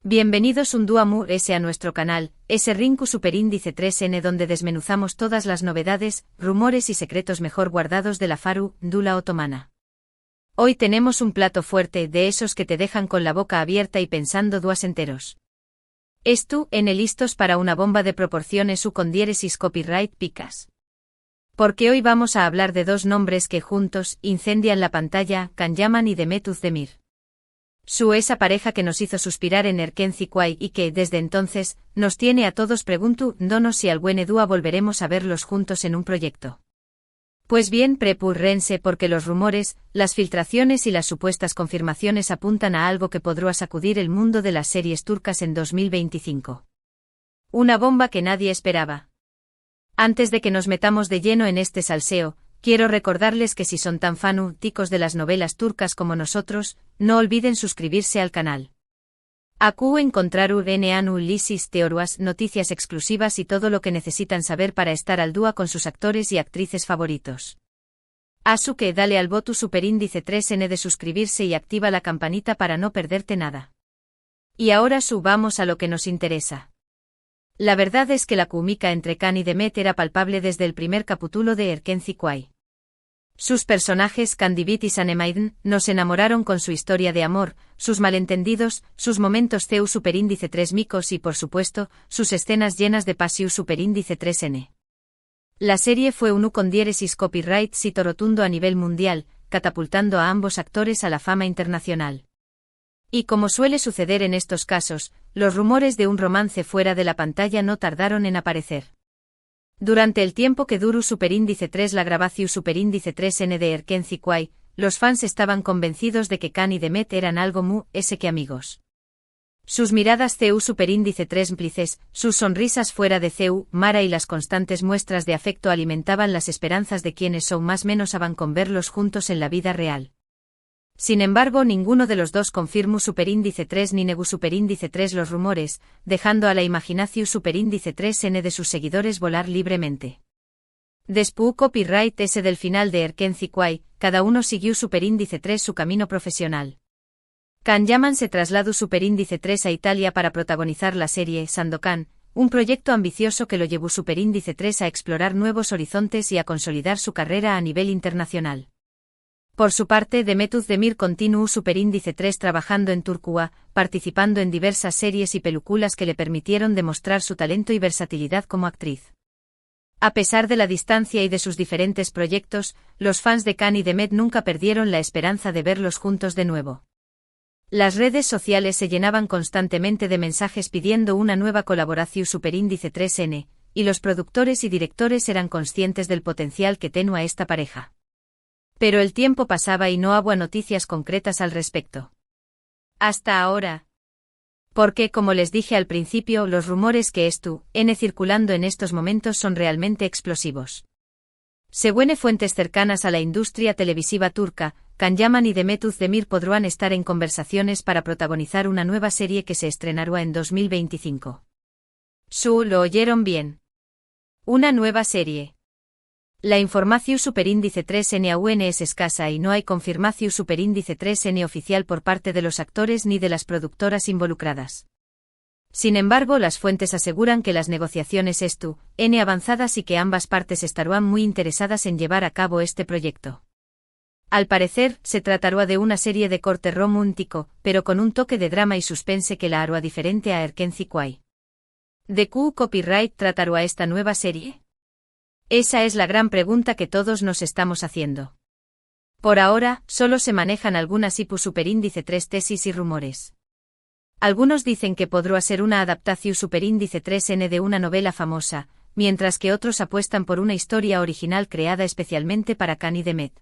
Bienvenidos un día más a nuestro canal, Rinku Superíndice 3N, donde desmenuzamos todas las novedades, rumores y secretos mejor guardados de la farándula otomana. Hoy tenemos un plato fuerte, de esos que te dejan con la boca abierta y pensando días enteros. Listos para una bomba de proporciones con diéresis copyright picas. Porque hoy vamos a hablar de dos nombres que juntos incendian la pantalla, Can Yaman y Demet Özdemir. Esa pareja que nos hizo suspirar en Erkenci Quay y que, desde entonces, nos tiene a todos preguntándonos si algún día volveremos a verlos juntos en un proyecto. Pues bien, prepárrense porque los rumores, las filtraciones y las supuestas confirmaciones apuntan a algo que podrá sacudir el mundo de las series turcas en 2025. Una bomba que nadie esperaba. Antes de que nos metamos de lleno en este salseo, quiero recordarles que si son tan fanáticos de las novelas turcas como nosotros, no olviden suscribirse al canal. Aquí encontrarán lisis teorías, noticias exclusivas y todo lo que necesitan saber para estar al día con sus actores y actrices favoritos. Así que dale al botón superíndice 3N de suscribirse y activa la campanita para no perderte nada. Y ahora subamos a lo que nos interesa. La verdad es que la química entre Can y Demet era palpable desde el primer capítulo de Erkenci Quay. Sus personajes, Candivit y Sanemaiden, nos enamoraron con su historia de amor, sus malentendidos, sus momentos CU superíndice 3 micos y, por supuesto, sus escenas llenas de pasión superíndice 3N. La serie fue un con diéresis copyright sito rotundo a nivel mundial, catapultando a ambos actores a la fama internacional. Y como suele suceder en estos casos, los rumores de un romance fuera de la pantalla no tardaron en aparecer. Durante el tiempo que duró superíndice 3 la grabación superíndice 3N de Erkenci Quay, los fans estaban convencidos de que Can y Demet eran algo más que amigos. Sus miradas CU superíndice 3 cómplices, sus sonrisas fuera de CU, Mara y las constantes muestras de afecto alimentaban las esperanzas de quienes son más menos aban con verlos juntos en la vida real. Sin embargo, ninguno de los dos confirmó superíndice 3 ni negó superíndice 3 los rumores, dejando a la imaginación superíndice 3N de sus seguidores volar libremente. Después copyright ese del final de Erkenci Quay, cada uno siguió superíndice 3 su camino profesional. Can Yaman se trasladó superíndice 3 a Italia para protagonizar la serie Sandokan, un proyecto ambicioso que lo llevó superíndice 3 a explorar nuevos horizontes y a consolidar su carrera a nivel internacional. Por su parte, Demet Özdemir continuó superíndice 3 trabajando en Turquía, participando en diversas series y películas que le permitieron demostrar su talento y versatilidad como actriz. A pesar de la distancia y de sus diferentes proyectos, los fans de Can y Demet nunca perdieron la esperanza de verlos juntos de nuevo. Las redes sociales se llenaban constantemente de mensajes pidiendo una nueva colaboración superíndice 3N, y los productores y directores eran conscientes del potencial que tenía esta pareja. Pero el tiempo pasaba y no había noticias concretas al respecto. Hasta ahora. Porque, como les dije al principio, los rumores que circulando en estos momentos son realmente explosivos. Según fuentes cercanas a la industria televisiva turca, Can Yaman y Demet Özdemir podrán estar en conversaciones para protagonizar una nueva serie que se estrenará en 2025. Lo oyeron bien. Una nueva serie. La información superíndice 3N aún es escasa y no hay confirmación superíndice 3N oficial por parte de los actores ni de las productoras involucradas. Sin embargo, las fuentes aseguran que las negociaciones avanzadas y que ambas partes estarán muy interesadas en llevar a cabo este proyecto. Al parecer, se tratará de una serie de corte romántico, pero con un toque de drama y suspense que la hará diferente a Erkenci Quay. ¿De qué copyright tratará esta nueva serie? Esa es la gran pregunta que todos nos estamos haciendo. Por ahora, solo se manejan algunas superíndice 3 tesis y rumores. Algunos dicen que podrá ser una adaptación superíndice 3N de una novela famosa, mientras que otros apuestan por una historia original creada especialmente para Can y Demet.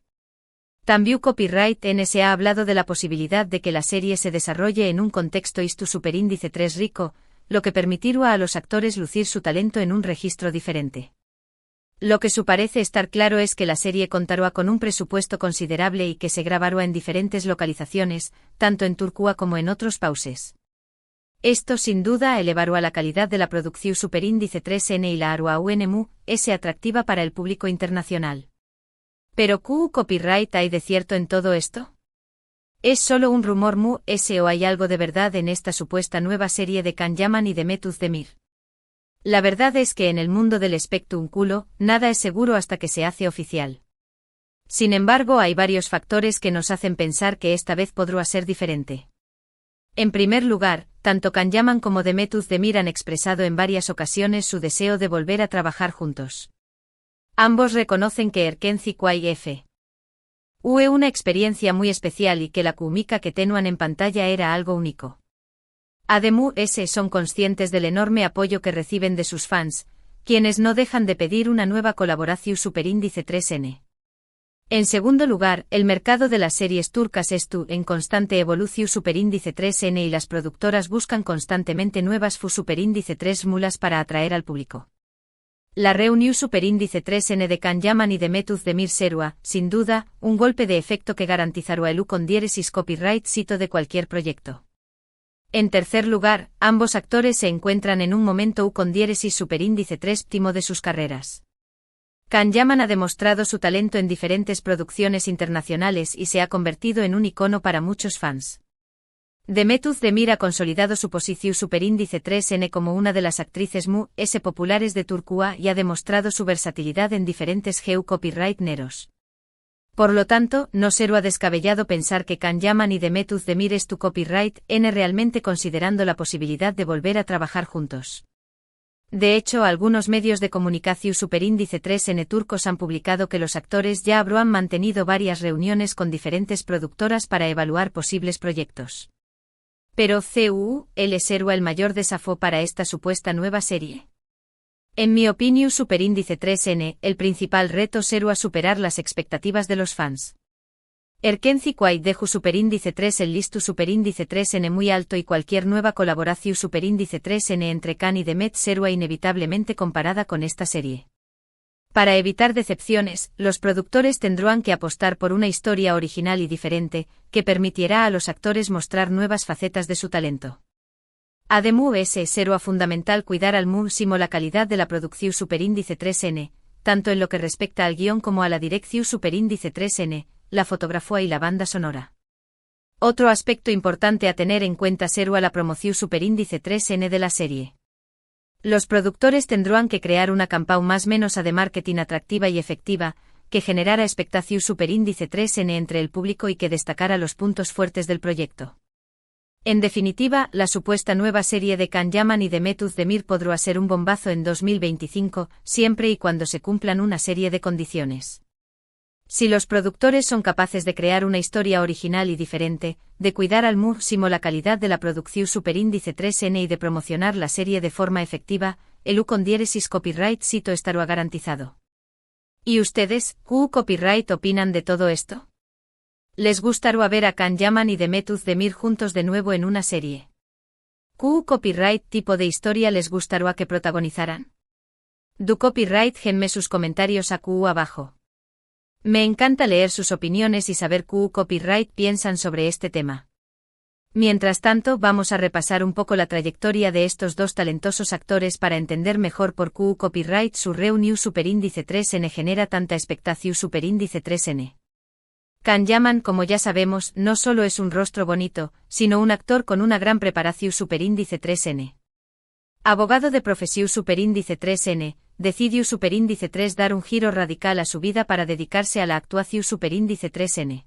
También Copyright N se ha hablado de la posibilidad de que la serie se desarrolle en un contexto superíndice 3 rico, lo que permitirá a los actores lucir su talento en un registro diferente. Lo que parece estar claro es que la serie contará con un presupuesto considerable y que se grabará en diferentes localizaciones, tanto en Turquía como en otros países. Esto sin duda elevará la calidad de la producción superíndice 3N y la hará aún atractiva para el público internacional. ¿Pero qué copyright hay de cierto en todo esto? ¿Es solo un rumor mu ese o hay algo de verdad en esta supuesta nueva serie de Can Yaman y Demet Özdemir? La verdad es que en el mundo del espectáculo, nada es seguro hasta que se hace oficial. Sin embargo, hay varios factores que nos hacen pensar que esta vez podrá ser diferente. En primer lugar, tanto Can Yaman como Demet Özdemir han expresado en varias ocasiones su deseo de volver a trabajar juntos. Ambos reconocen que Erkenci fue una experiencia muy especial y que la química que tenían en pantalla era algo único. Además, son conscientes del enorme apoyo que reciben de sus fans, quienes no dejan de pedir una nueva colaboración Superíndice 3N. En segundo lugar, el mercado de las series turcas está en constante evolución Superíndice 3N y las productoras buscan constantemente nuevas Superíndice 3 mulas para atraer al público. La reunión Superíndice 3N de Can Yaman y Demet Özdemir será, sin duda, un golpe de efecto que garantizará el con diéresis copyright sito de cualquier proyecto. En tercer lugar, ambos actores se encuentran en un momento con diéresis Superíndice 3 óptimo de sus carreras. Can Yaman ha demostrado su talento en diferentes producciones internacionales y se ha convertido en un icono para muchos fans. Demet Özdemir ha consolidado su posición Superíndice 3N como una de las actrices populares de Turquía y ha demostrado su versatilidad en diferentes copyright neros. Por lo tanto, no será descabellado pensar que Can Yaman y Demet Özdemir es tu copyright N realmente considerando la posibilidad de volver a trabajar juntos. De hecho, algunos medios de comunicación Superíndice 3N turcos han publicado que los actores ya habrán mantenido varias reuniones con diferentes productoras para evaluar posibles proyectos. Pero ¿cuál será el mayor desafío para esta supuesta nueva serie? En mi opinión Superíndice 3N, el principal reto será superar las expectativas de los fans. Erkenci dejo Superíndice 3 el listo Superíndice 3N muy alto y cualquier nueva colaboración Superíndice 3N entre Can y Demet será inevitablemente comparada con esta serie. Para evitar decepciones, los productores tendrán que apostar por una historia original y diferente, que permitirá a los actores mostrar nuevas facetas de su talento. Además, será fundamental cuidar al máximo la calidad de la producción Superíndice 3N, tanto en lo que respecta al guión como a la dirección Superíndice 3N, la fotografía y la banda sonora. Otro aspecto importante a tener en cuenta será la promoción Superíndice 3N de la serie. Los productores tendrán que crear una campaña más menos de marketing atractiva y efectiva, que generara expectación Superíndice 3N entre el público y que destacara los puntos fuertes del proyecto. En definitiva, la supuesta nueva serie de Can Yaman y Demet Özdemir podrá ser un bombazo en 2025, siempre y cuando se cumplan una serie de condiciones. Si los productores son capaces de crear una historia original y diferente, de cuidar al máximo la calidad de la producción Superíndice 3N y de promocionar la serie de forma efectiva, el con diéresis copyright sito estará garantizado. ¿Y ustedes, qué copyright opinan de todo esto? ¿Les gustará ver a Can Yaman y Demet Özdemir juntos de nuevo en una serie? ¿Qué copyright tipo de historia les gustará que protagonizaran? Du copyright genme sus comentarios abajo. Me encanta leer sus opiniones y saber qué copyright piensan sobre este tema. Mientras tanto, vamos a repasar un poco la trayectoria de estos dos talentosos actores para entender mejor por qué copyright su reunión Superíndice 3N genera tanta expectación Superíndice 3N. Can Yaman, como ya sabemos, no solo es un rostro bonito, sino un actor con una gran preparación Superíndice 3N. Abogado de profesión Superíndice 3N, decidió Superíndice 3 dar un giro radical a su vida para dedicarse a la actuación Superíndice 3N.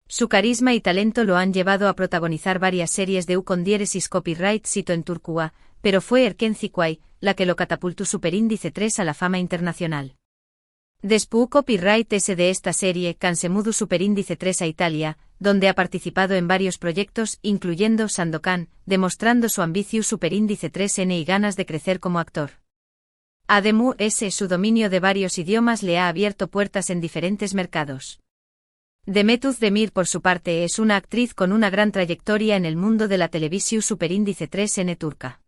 Su carisma y talento lo han llevado a protagonizar varias series de con diéresis copyright sito en Turquía, pero fue Erkenci la que lo catapultó Superíndice 3 a la fama internacional. Después copyright de esta serie Can se mudó Superíndice 3 a Italia, donde ha participado en varios proyectos, incluyendo Sandokan, demostrando su ambición Superíndice 3N y ganas de crecer como actor. Además, su dominio de varios idiomas le ha abierto puertas en diferentes mercados. Demet Özdemir, por su parte, es una actriz con una gran trayectoria en el mundo de la televisión Superíndice 3N turca.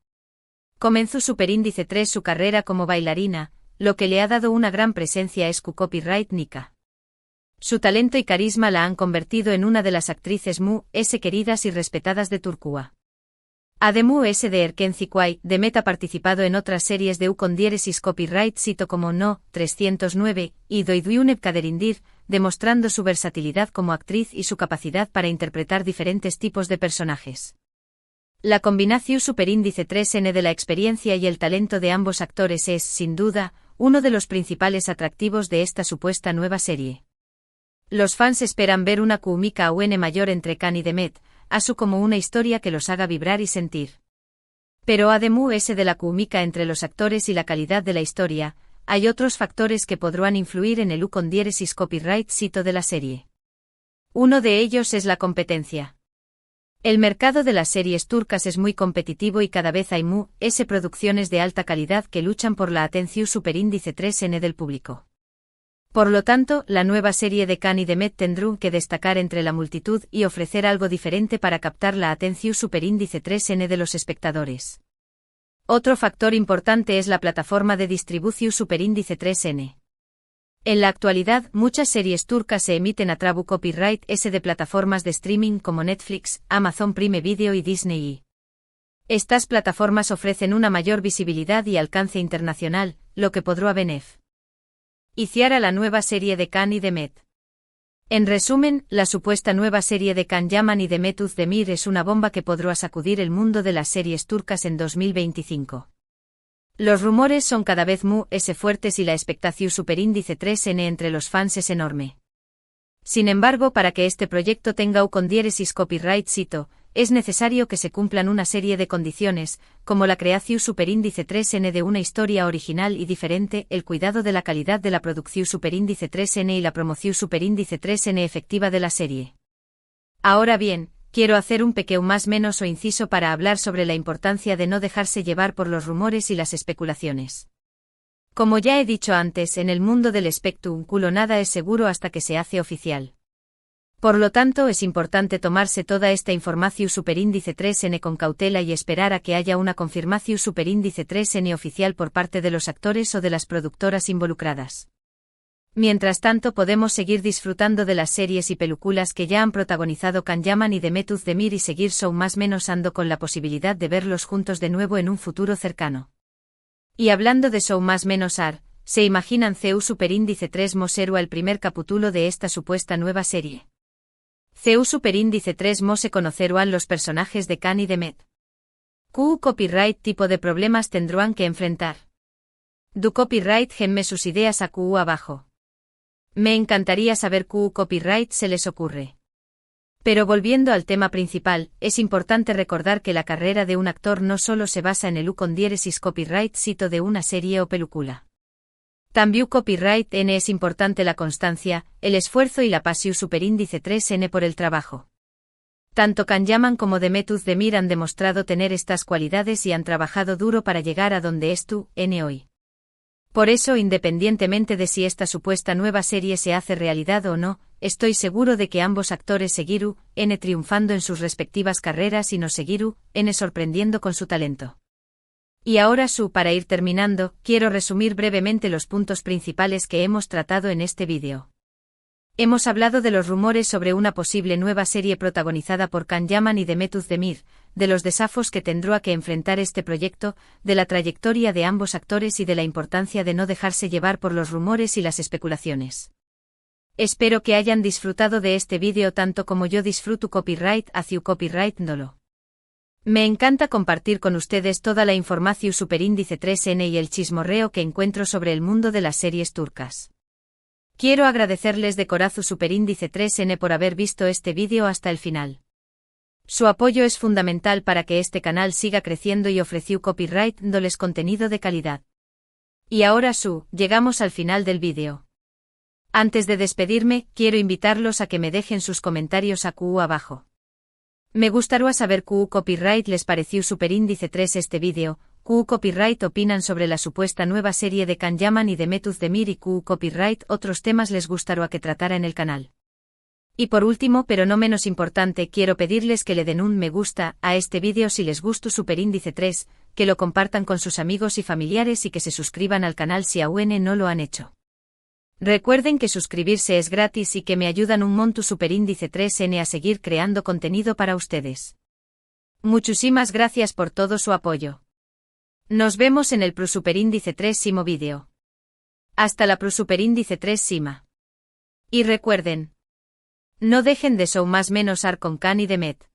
Comenzó Superíndice 3 su carrera como bailarina, lo que le ha dado una gran presencia es su copyright Nika. Su talento y carisma la han convertido en una de las actrices queridas y respetadas de Turquía. Además de Erkenci Kwai, Demet ha participado en otras series de U con diéresis copyright cito como No, 309, y Doiduuneb Kaderindir, demostrando su versatilidad como actriz y su capacidad para interpretar diferentes tipos de personajes. La combinación superíndice 3N de la experiencia y el talento de ambos actores es, sin duda, uno de los principales atractivos de esta supuesta nueva serie. Los fans esperan ver una química aún mayor entre Khan y Demet, así como una historia que los haga vibrar y sentir. Pero además de la química entre los actores y la calidad de la historia, hay otros factores que podrán influir en el U con diéresis copyright cito de la serie. Uno de ellos es la competencia. El mercado de las series turcas es muy competitivo y cada vez hay producciones de alta calidad que luchan por la atención superíndice 3N del público. Por lo tanto, la nueva serie de Khan y Demet tendrán que destacar entre la multitud y ofrecer algo diferente para captar la atención superíndice 3N de los espectadores. Otro factor importante es la plataforma de distribución superíndice 3N. En la actualidad, muchas series turcas se emiten a través copyright S de plataformas de streaming como Netflix, Amazon Prime Video y Disney. Estas plataformas ofrecen una mayor visibilidad y alcance internacional, lo que podrá beneficiar a la nueva serie de Khan y Demet. En resumen, la supuesta nueva serie de Can Yaman y Demet Özdemir es una bomba que podrá sacudir el mundo de las series turcas en 2025. Los rumores son cada vez más fuertes y la expectación superíndice 3N entre los fans es enorme. Sin embargo, para que este proyecto tenga U con diéresis copyright cito, es necesario que se cumplan una serie de condiciones, como la creación superíndice 3N de una historia original y diferente, el cuidado de la calidad de la producción superíndice 3N y la promoción superíndice 3N efectiva de la serie. Ahora bien, quiero hacer un pequeño más menos o inciso para hablar sobre la importancia de no dejarse llevar por los rumores y las especulaciones. Como ya he dicho antes, en el mundo del espectáculo nada es seguro hasta que se hace oficial. Por lo tanto, es importante tomarse toda esta información superíndice 3N con cautela y esperar a que haya una confirmación superíndice 3N oficial por parte de los actores o de las productoras involucradas. Mientras tanto, podemos seguir disfrutando de las series y películas que ya han protagonizado Can Yaman y Demet Özdemir y seguir más menos ando con la posibilidad de verlos juntos de nuevo en un futuro cercano. Y hablando de más menos ¿se imaginan CU superíndice 3 Moserua el primer capítulo de esta supuesta nueva serie? CU superíndice 3 Mose conocerán los personajes de Khan y Demet. ¿Qué copyright tipo de problemas tendrán que enfrentar? Du copyright genme sus ideas a QU abajo. Me encantaría saber qué copyright se les ocurre. Pero volviendo al tema principal, es importante recordar que la carrera de un actor no solo se basa en el U con diéresis copyright cito de una serie o película. También copyright N es importante la constancia, el esfuerzo y la pasión superíndice 3N por el trabajo. Tanto Can Yaman como Demet Özdemir han demostrado tener estas cualidades y han trabajado duro para llegar a donde es N hoy. Por eso, independientemente de si esta supuesta nueva serie se hace realidad o no, estoy seguro de que ambos actores seguirán triunfando en sus respectivas carreras y nos seguirán sorprendiendo con su talento. Y ahora para ir terminando, quiero resumir brevemente los puntos principales que hemos tratado en este vídeo. Hemos hablado de los rumores sobre una posible nueva serie protagonizada por Can Yaman y Demet Özdemir, de los desafíos que tendrá que enfrentar este proyecto, de la trayectoria de ambos actores y de la importancia de no dejarse llevar por los rumores y las especulaciones. Espero que hayan disfrutado de este vídeo tanto como yo disfruto copyright hacia copyright Ndolo. Me encanta compartir con ustedes toda la información superíndice 3N y el chismorreo que encuentro sobre el mundo de las series turcas. Quiero agradecerles de corazón superíndice 3N por haber visto este vídeo hasta el final. Su apoyo es fundamental para que este canal siga creciendo y ofreció copyright dándoles contenido de calidad. Y ahora llegamos al final del vídeo. Antes de despedirme, quiero invitarlos a que me dejen sus comentarios abajo. Me gustaría saber qué copyright les pareció superíndice 3 este vídeo, qué copyright opinan sobre la supuesta nueva serie de Can Yaman y Demet Özdemir y qué copyright otros temas les gustaría que tratara en el canal. Y por último, pero no menos importante, quiero pedirles que le den un me gusta a este vídeo si les gustó superíndice 3, que lo compartan con sus amigos y familiares y que se suscriban al canal si aún no lo han hecho. Recuerden que suscribirse es gratis y que me ayudan un montón superíndice 3N a seguir creando contenido para ustedes. Muchísimas gracias por todo su apoyo. Nos vemos en el Superíndice 3 vídeo. Hasta la Superíndice 3. Y recuerden, no dejen de sou más menos ar con Can y Demet.